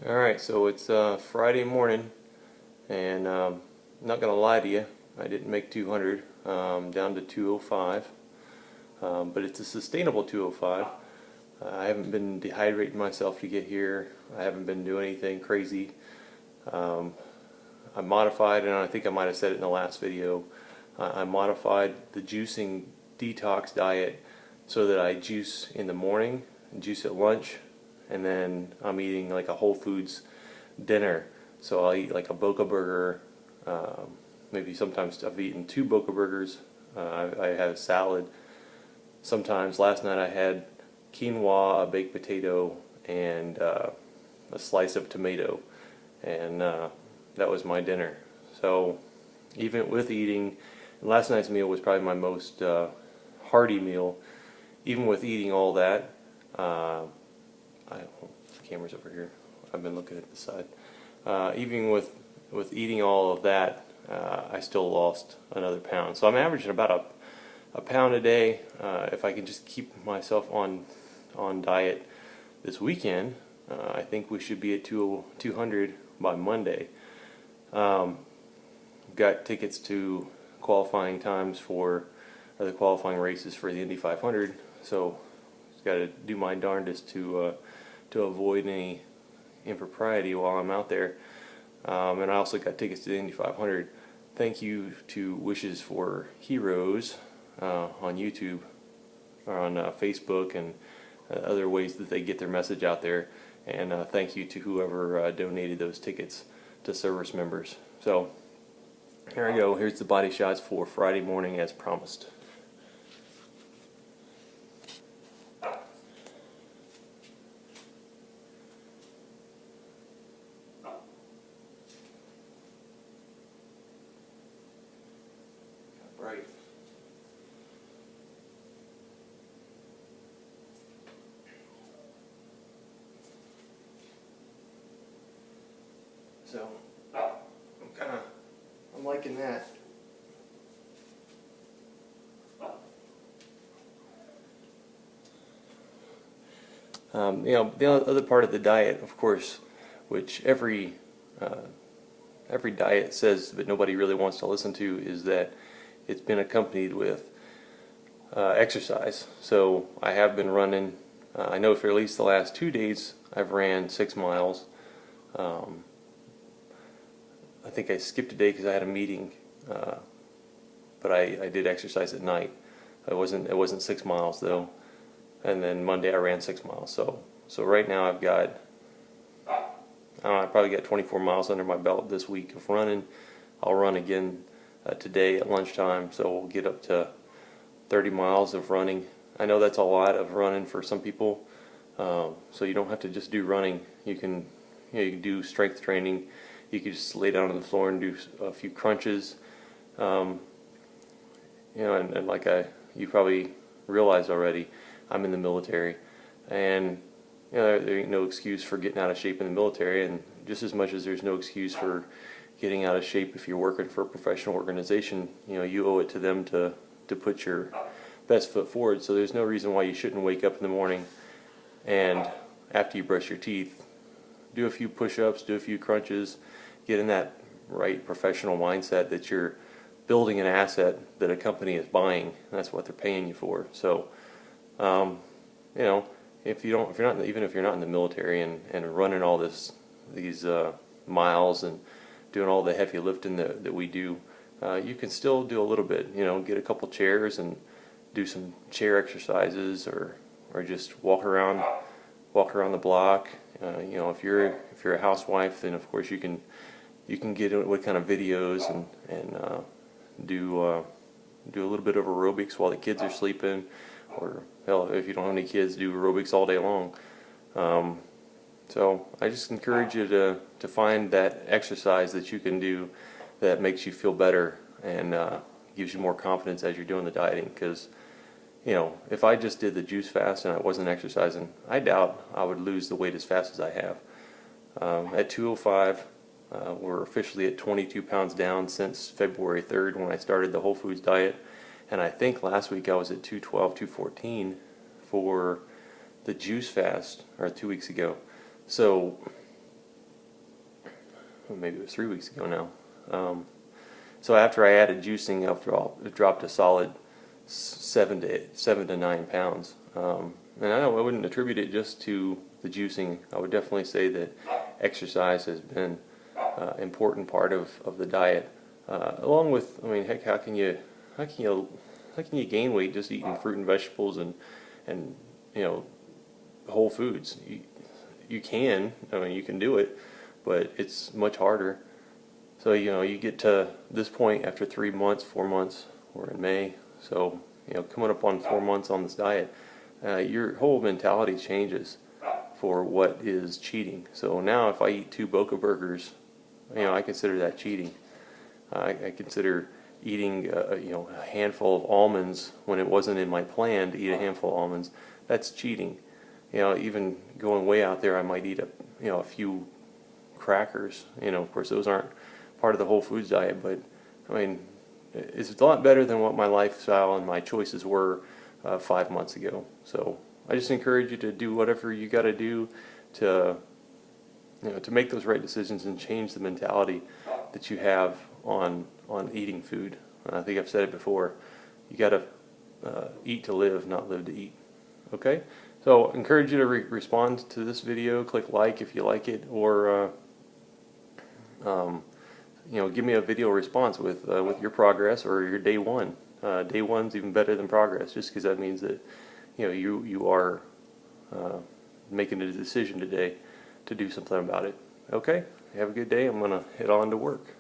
Alright, so it's Friday morning, and I'm not going to lie to you, I didn't make 200, down to 205, but it's a sustainable 205. I haven't been dehydrating myself to get here. I haven't been doing anything crazy. I modified, and I think I might have said it in the last video, I modified the juicing detox diet so that I juice in the morning and juice at lunch, and then I'm eating like a Whole Foods dinner. So I'll eat like a Boca Burger, maybe sometimes I've eaten 2 Boca Burgers. I have a salad. Sometimes last night I had quinoa, a baked potato, and a slice of tomato, and that was my dinner. So even with eating, last night's meal was probably my most hearty meal. Even with eating all that, the camera's over here. I've been looking at the side. Even with eating all of that, I still lost another pound. So I'm averaging about a pound a day. If I can just keep myself on diet this weekend, I think we should be at 200 by Monday. Got tickets to qualifying times or the qualifying races for the Indy 500. So got to do my darndest to avoid any impropriety while I'm out there. And I also got tickets to the Indy 500. Thank you to Wishes for Heroes on YouTube or on Facebook and other ways that they get their message out there. And thank you to whoever donated those tickets to service members. So here I go. Here's the body shots for Friday morning as promised. Right. So I'm liking that. The other part of the diet, of course, which every diet says but nobody really wants to listen to, is that it's been accompanied with exercise. So I have been running. I know for at least the last 2 days I've ran 6 miles. I think I skipped a day because I had a meeting, but I did exercise at night. It wasn't 6 miles though. And then Monday I ran 6 miles. So right now I've got, I probably got 24 miles under my belt this week of running. I'll run again today at lunchtime, so we'll get up to 30 miles of running. I know that's a lot of running for some people, so you don't have to just do running. You can do strength training. You can just lay down on the floor and do a few crunches. And like you probably realize already, I'm in the military, and there ain't no excuse for getting out of shape in the military, and just as much as there's no excuse for getting out of shape if you're working for a professional organization, you owe it to them to put your best foot forward. So there's no reason why you shouldn't wake up in the morning and after you brush your teeth, do a few push-ups, do a few crunches, get in that right professional mindset that you're building an asset that a company is buying, and that's what they're paying you for. So if you're not in the military and running all these miles and doing all the heavy lifting that we do, you can still do a little bit. Get a couple chairs and do some chair exercises, or just walk around the block. If you're a housewife, then of course you can get what kind of videos and do a little bit of aerobics while the kids are sleeping, or hell, if you don't have any kids, do aerobics all day long. So I just encourage you to find that exercise that you can do that makes you feel better and gives you more confidence as you're doing the dieting. Because if I just did the juice fast and I wasn't exercising, I doubt I would lose the weight as fast as I have. At 205, we're officially at 22 pounds down since February 3rd when I started the Whole Foods diet. And I think last week I was at 212, 214 for the juice fast, or 2 weeks ago. So maybe it was 3 weeks ago now. So after I added juicing, it dropped a solid 7 to 9 pounds. And I wouldn't attribute it just to the juicing. I would definitely say that exercise has been an important part of the diet. Along with, I mean, heck, how can you gain weight just eating fruit and vegetables and you know, whole foods? You can, I mean, you can do it, but it's much harder. So, you know, you get to this point after 3 months, 4 months, we're in May, so, you know, coming up on 4 months on this diet, your whole mentality changes for what is cheating. So now if I eat 2 Boca burgers, you know, I consider that cheating. I consider eating you know, a handful of almonds when it wasn't in my plan to eat a handful of almonds. That's cheating. You know, even going way out there, I might eat a few crackers. You know, of course those aren't part of the whole foods diet, but I mean, it's a lot better than what my lifestyle and my choices were 5 months ago. So I just encourage you to do whatever you got to do to, you know, to make those right decisions and change the mentality that you have on eating food. I think I've said it before. You got to eat to live, not live to eat. Okay? So I encourage you to respond to this video. Click like if you like it, or you know, give me a video response with your progress or your day one. Day one's even better than progress, just because that means that, you know, you are making a decision today to do something about it. Okay? Have a good day. I'm gonna head on to work.